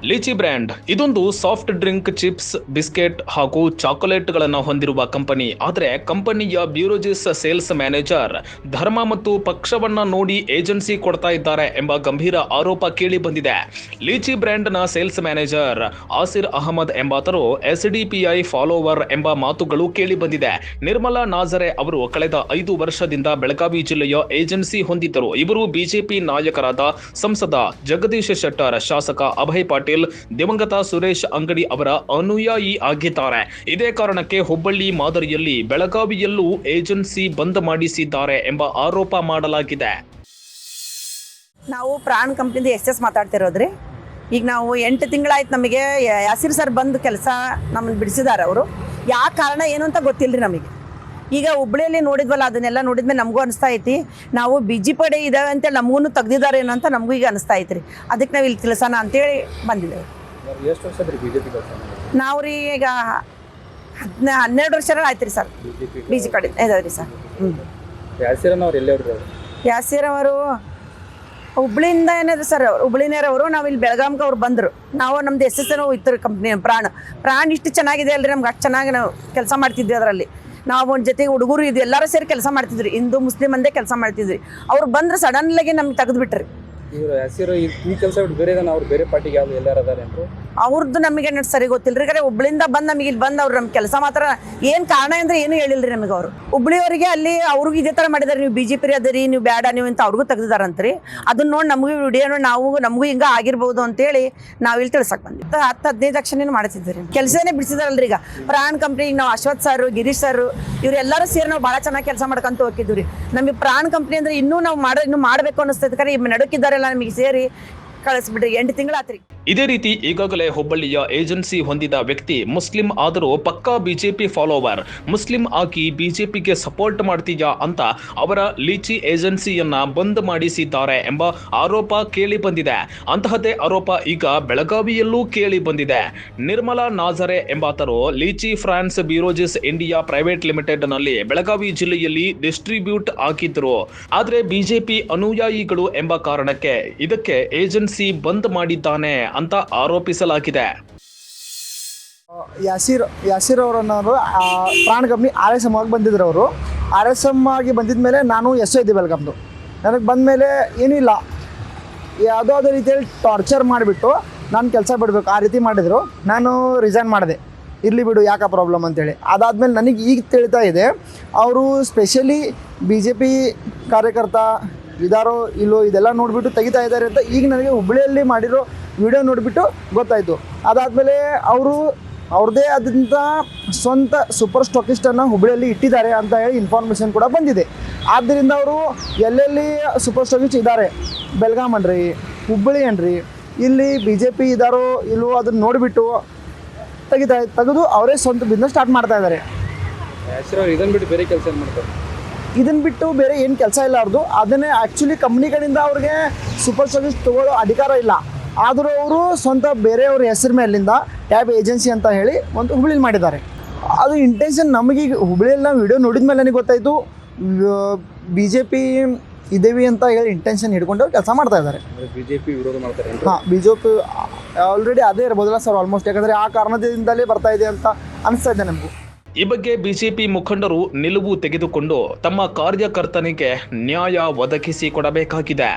Lychee brand ಇದೊಂದು soft drink, chips, biscuit ಹಾಗೂ ಚಾಕೊಲೇಟ್ಗಳನ್ನು ಹೊಂದಿರುವ ಕಂಪನಿ. ಆದರೆ ಕಂಪನಿಯ ಬ್ಯೂರೋಜಿಸ್ ಸೇಲ್ಸ್ ಮ್ಯಾನೇಜರ್ ಧರ್ಮ ಮತ್ತು ಪಕ್ಷವನ್ನ ನೋಡಿ ಏಜೆನ್ಸಿ ಕೊಡ್ತಾ ಇದ್ದಾರೆ ಎಂಬ ಗಂಭೀರ ಆರೋಪ ಕೇಳಿ ಬಂದಿದೆ. ಲೀಚಿ ಬ್ರ್ಯಾಂಡ್ನ ಸೇಲ್ಸ್ ಮ್ಯಾನೇಜರ್ ಆಸಿರ್ ಅಹಮದ್ ಎಂಬಾತರು ಎಸ್ಡಿಪಿಐ ಫಾಲೋವರ್ ಎಂಬ ಮಾತುಗಳು ಕೇಳಿ ಬಂದಿದೆ. ನಿರ್ಮಲಾ ನಾಜರೆ ಅವರು ಕಳೆದ 5 ವರ್ಷದಿಂದ ಬೆಳಗಾವಿ ಜಿಲ್ಲೆಯ ಏಜೆನ್ಸಿ ಹೊಂದಿದ್ದರು. ಇವರು ಬಿಜೆಪಿ ನಾಯಕರಾದ ಸಂಸದ ಜಗದೀಶ್ ಶೆಟ್ಟರ್, ಶಾಸಕ ಅಭಯ್ ಪಾಟೀಲ್, ದಿವಂಗತ ಸುರೇಶ್ ಅಂಗಡಿ ಅವರ ಅನುಯಾಯಿ ಆಗಿದ್ದಾರೆ. ಇದೇ ಕಾರಣಕ್ಕೆ ಹುಬ್ಬಳ್ಳಿ ಮಾದರಿಯಲ್ಲಿ ಬೆಳಗಾವಿಯಲ್ಲೂ ಏಜೆನ್ಸಿ ಬಂದ್ ಮಾಡಿಸಿದ್ದಾರೆ ಎಂಬ ಆರೋಪ ಮಾಡಲಾಗಿದೆ. ನಾವು ಪ್ರಾಣ್ ಕಂಪ್ನಿಯಿಂದ ಎಸ್ ಮಾತಾಡ್ತಿರೋದ್ರಿ. ಈಗ ನಾವು 8 ತಿಂಗಳಾಯ್ತು ನಮಗೆ ಯಾಸಿರ್ ಸರ್ ಬಂದು ಕೆಲಸ ನಮ್ಮನ್ನು ಬಿಡಿಸಿದ್ದಾರೆ. ಅವರು ಯಾವ ಕಾರಣ ಏನು ಅಂತ ಗೊತ್ತಿಲ್ಲರಿ ನಮಗೆ. ಈಗ ಹುಬ್ಬಳ್ಳಿಯಲ್ಲಿ ನೋಡಿದ್ವಲ್ಲ, ಅದನ್ನೆಲ್ಲ ನೋಡಿದ್ಮೇಲೆ ನಮಗೂ ಅನಿಸ್ತಾ ಐತಿ ನಾವು ಬಿಜಿ ಪಡೆ ಇದಾವೆ ಅಂತೇಳಿ ನಮಗೂ ತೆಗ್ದಿದ್ದಾರೆ ಏನೋ ಅಂತ ನಮಗೂ ಈಗ ಅನಿಸ್ತಾ ಐತ್ರಿ. ಅದಕ್ಕೆ ನಾವು ಇಲ್ಲಿ ಕೆಲಸನ ಅಂತೇಳಿ ಬಂದಿದ್ದೇವೆ. ನಾವು ರೀ ಈಗ 12 ವರ್ಷ ಆಯ್ತು ರೀ ಸರ್ ಬಿಜಿ ಪಡೆ ಇದಾವೆ ರೀ ಸರ್. ಯಾಸಿರ್ ಅವರು ಹುಬ್ಳಿಯಿಂದ ಏನಾದ್ರು ಸರ್, ಹುಬ್ಳಿನೇರವರು. ನಾವು ಇಲ್ಲಿ ಬೆಳಗಾಂಗೆ ಅವ್ರು ಬಂದರು. ನಾವು ನಮ್ದು ಎಸ್ ಇತ್ತು ಕಂಪ್ನಿ ಪ್ರಾಣ್ ಇಷ್ಟು ಚೆನ್ನಾಗಿದೆ ಅಲ್ರಿ, ನಮ್ಗೆ ಅಷ್ಟು ಚೆನ್ನಾಗಿ ನಾವು ಕೆಲಸ ಮಾಡ್ತಿದ್ವಿ. ಅದರಲ್ಲಿ ನಾವು ಒಂದು ಜೊತೆಗೆ ಹುಡುಗರು ಇದು ಎಲ್ಲರೂ ಸೇರಿ ಕೆಲಸ ಮಾಡ್ತಿದ್ರಿ. ಹಿಂದೂ ಮುಸ್ಲಿಮ್ ಅಂದೇ ಕೆಲಸ ಮಾಡ್ತಿದ್ವಿ. ಅವ್ರು ಬಂದ್ರೆ ಸಡನ್ಲಾಗಿ ನಮ್ಗೆ ತೆಗೆದುಬಿಟ್ರಿ. ಅವ್ರದ್ದು ನಮಗೆ ಸರಿ ಗೊತ್ತಿಲ್ಲ ರೀ. ಹುಬ್ಳಿಂದ ಬಂದು ನಮಗೆ ಇಲ್ಲಿ ಬಂದು ಅವ್ರು ನಮ್ಮ ಕೆಲಸ ಮಾತ್ರ ಏನು ಕಾರಣ ಅಂದ್ರೆ ಏನು ಹೇಳಿಲ್ರಿ ನಮಗೆ. ಅವರು ಹುಬ್ಳಿಯವರಿಗೆ ಅಲ್ಲಿ ಅವ್ರಿಗೂ ಇದೇ ಥರ ಮಾಡಿದಾರೆ, ನೀವು ಬಿಜೆಪಿ ಅದರಿ, ನೀವು ಬೇಡ ನೀವು ಅಂತ ಅವ್ರಿಗೂ ತೆಗ್ದಿದಾರಂತ್ರಿ. ಅದನ್ನ ನೋಡಿ ನಮಗೂ ವಿಡಿಯೋ ನೋಡಿ ನಮಗೂ ಹಿಂಗೆ ಆಗಿರ್ಬೋದು ಅಂತೇಳಿ ನಾವು ಇಲ್ಲಿ ತಿಳ್ಸಕ್ ಬಂದಿದ್ದು. 10-15 ಲಕ್ಷ ಮಾಡ್ತಿದ್ವಿ. ಕೆಲಸನೇ ಬಿಡಿಸಿದಾರಲ್ರಿ. ಈಗ ಪ್ರಾಣ್ ಕಂಪ್ನಿ ನಾವು ಅಶ್ವಥ್ ಸರ್, ಗಿರೀಶ್ ಸರ್ ಇವರೆಲ್ಲರೂ ಸೇರಿ ನಾವು ಭಾಳ ಚೆನ್ನಾಗಿ ಕೆಲಸ ಮಾಡ್ಕೊಂತ ಹೋಗಿದ್ವಿ ರೀ. ನಮಗೆ ಪ್ರಾಣ್ ಕಂಪ್ನಿ ಅಂದ್ರೆ ಇನ್ನೂ ನಾವು ಇನ್ನೂ ಮಾಡಬೇಕು ಅನ್ನಿಸ್ತೈತೆ. ಕರೆ ನಡುಕಿದ್ದಾರೆ ನಮಗೆ ಸೇರಿ ಕಳಿಸ್ಬಿಡ್ರಿ. 8 ತಿಂಗಳಾತ್ರಿ. ಇದೇ ರೀತಿ ಈಗಾಗಲೇ ಹುಬ್ಬಳ್ಳಿಯ ಏಜೆನ್ಸಿ ಹೊಂದಿದ ವ್ಯಕ್ತಿ ಮುಸ್ಲಿಂ ಆದರೂ ಪಕ್ಕಾ ಬಿಜೆಪಿ ಫಾಲೋವರ್, ಮುಸ್ಲಿಂ ಆಗಿ ಬಿಜೆಪಿಗೆ ಸಪೋರ್ಟ್ ಮಾಡ್ತೀಯಾ ಅಂತ ಅವರ ಲೀಚಿ ಏಜೆನ್ಸಿಯನ್ನ ಬಂದ್ ಮಾಡಿಸಿದ್ದಾರೆ ಎಂಬ ಆರೋಪ ಕೇಳಿ ಬಂದಿದೆ. ಅಂತಹದ್ದೇ ಆರೋಪ ಈಗ ಬೆಳಗಾವಿಯಲ್ಲೂ ಕೇಳಿ ಬಂದಿದೆ. ನಿರ್ಮಲಾ ನಾಜರೆ ಎಂಬಾತರು ಲೀಚಿ ಫ್ರಾನ್ಸ್ ಬ್ಯೂರೋಜಿಸ್ ಇಂಡಿಯಾ ಪ್ರೈವೇಟ್ ಲಿಮಿಟೆಡ್ ನಲ್ಲಿ ಬೆಳಗಾವಿ ಜಿಲ್ಲೆಯಲ್ಲಿ ಡಿಸ್ಟ್ರಿಬ್ಯೂಟ್ ಆಗಿದ್ರು. ಆದರೆ ಬಿಜೆಪಿ ಅನುಯಾಯಿಗಳು ಎಂಬ ಕಾರಣಕ್ಕೆ ಇದಕ್ಕೆ ಏಜೆನ್ಸಿ ಬಂದ್ ಮಾಡಿದ್ದಾನೆ ಅಂತ ಆರೋಪಿಸಲಾಗಿದೆ. ಯಾಸಿರ್ ಅವರನ್ನವರು ಪ್ರಾಣ್ ಕಂಪ್ನಿ RSM ಆಗಿ ಬಂದಿದ್ರು. ಅವರು RSM ಆಗಿ ಬಂದಿದ ಮೇಲೆ ನಾನು ಇದ್ದೆ ಬೆಳಗಾಮ್ದು. ನನಗೆ ಬಂದ ಮೇಲೆ ಏನಿಲ್ಲ, ಯಾವುದೋ ರೀತಿಯಲ್ಲಿ ಟಾರ್ಚರ್ ಮಾಡಿಬಿಟ್ಟು ನಾನು ಕೆಲಸ ಬಿಡಬೇಕು ಆ ರೀತಿ ಮಾಡಿದರು. ನಾನು ರಿಸೈನ್ ಮಾಡಿದೆ, ಇರಲಿ ಬಿಡು ಯಾಕೆ ಪ್ರಾಬ್ಲಮ್ ಅಂತೇಳಿ. ಅದಾದಮೇಲೆ ನನಗೆ ಈಗ ತಿಳಿತಾ ಇದೆ ಅವರು ಸ್ಪೆಷಲಿ BJP ಕಾರ್ಯಕರ್ತ ಇದಾರೋ ಇಲ್ಲೋ ಇದೆಲ್ಲ ನೋಡಿಬಿಟ್ಟು ತೆಗಿತಾ ಇದ್ದಾರೆ ಅಂತ ಈಗ ನನಗೆ ಹುಬ್ಬಳ್ಳಿಯಲ್ಲಿ ಮಾಡಿರೋ ವಿಡಿಯೋ ನೋಡಿಬಿಟ್ಟು ಗೊತ್ತಾಯಿತು. ಅದಾದಮೇಲೆ ಅವರು ಅವ್ರದ್ದೇ ಆದಂಥ ಸ್ವಂತ ಸೂಪರ್ ಸ್ಟಾಕಿಸ್ಟನ್ನು ಹುಬ್ಬಳ್ಳಿಯಲ್ಲಿ ಇಟ್ಟಿದ್ದಾರೆ ಅಂತ ಹೇಳಿ ಇನ್ಫಾರ್ಮೇಷನ್ ಕೂಡ ಬಂದಿದೆ. ಆದ್ದರಿಂದ ಅವರು ಎಲ್ಲೆಲ್ಲಿ ಸೂಪರ್ ಸ್ಟಾಕಿಸ್ಟ್ ಇದ್ದಾರೆ, ಬೆಳಗಾಂ ಅನ್ರಿ, ಹುಬ್ಬಳ್ಳಿ ಅನ್ರಿ, ಇಲ್ಲಿ BJP ಇದ್ದಾರೋ ಇಲ್ಲೋ ಅದನ್ನು ನೋಡಿಬಿಟ್ಟು ತೆಗೆದು ಅವರೇ ಸ್ವಂತ ಬಿಸ್ನೆಸ್ ಸ್ಟಾರ್ಟ್ ಮಾಡ್ತಾ ಇದ್ದಾರೆ. ಇದನ್ನು ಬಿಟ್ಟು ಬೇರೆ ಕೆಲಸ ಮಾಡ್ತಾರೆ. ಇದನ್ನು ಬಿಟ್ಟು ಬೇರೆ ಏನು ಕೆಲಸ ಇಲ್ಲ ಅವ್ರದ್ದು. ಅದನ್ನೇ ಆ್ಯಕ್ಚುಲಿ ಕಂಪ್ನಿಗಳಿಂದ ಅವ್ರಿಗೆ ಸೂಪರ್ ಸರ್ವಿಸ್ ತೊಗೊಳ್ಳೋ ಅಧಿಕಾರ ಇಲ್ಲ. ಆದರೂ ಅವರು ಸ್ವಂತ ಬೇರೆಯವ್ರ ಹೆಸರು ಮೇಲಿಂದ ಟ್ಯಾಬ್ ಏಜೆನ್ಸಿ ಅಂತ ಹೇಳಿ ಒಂದು ಹುಬ್ಳಿಲಿ ಮಾಡಿದ್ದಾರೆ. ಅದು ಇಂಟೆನ್ಷನ್ ನಮಗೀಗ ಹುಬ್ಳಿಯಲ್ಲಿ ನಾವು ವಿಡಿಯೋ ನೋಡಿದ ಮೇಲೆ ನನಗೆ ಗೊತ್ತಾಯಿತು BJP ಇದೇವಿ ಅಂತ ಹೇಳಿ ಇಂಟೆನ್ಷನ್ ಹಿಡ್ಕೊಂಡು ಕೆಲಸ ಮಾಡ್ತಾ ಇದ್ದಾರೆ. BJP ವಿರೋಧ ಮಾಡ್ತಾರೆ. ಹಾಂ, BJP ಆಲ್ರೆಡಿ ಅದೇ ಇರ್ಬೋದಲ್ಲ ಸರ್ ಆಲ್ಮೋಸ್ಟ್. ಯಾಕಂದರೆ ಆ ಕಾರಣದಿಂದಲೇ ಬರ್ತಾ ಇದೆ ಅಂತ ಅನಿಸ್ತಾ ಇದೆ ನಮಗೂ. ಈ ಬಗ್ಗೆ ಬಿಜೆಪಿ ಮುಖಂಡರು ನಿಲುವು ತೆಗೆದುಕೊಂಡು ತಮ್ಮ ಕಾರ್ಯಕರ್ತನಿಗೆ ನ್ಯಾಯ ಒದಗಿಸಿಕೊಡಬೇಕಾಗಿದೆ.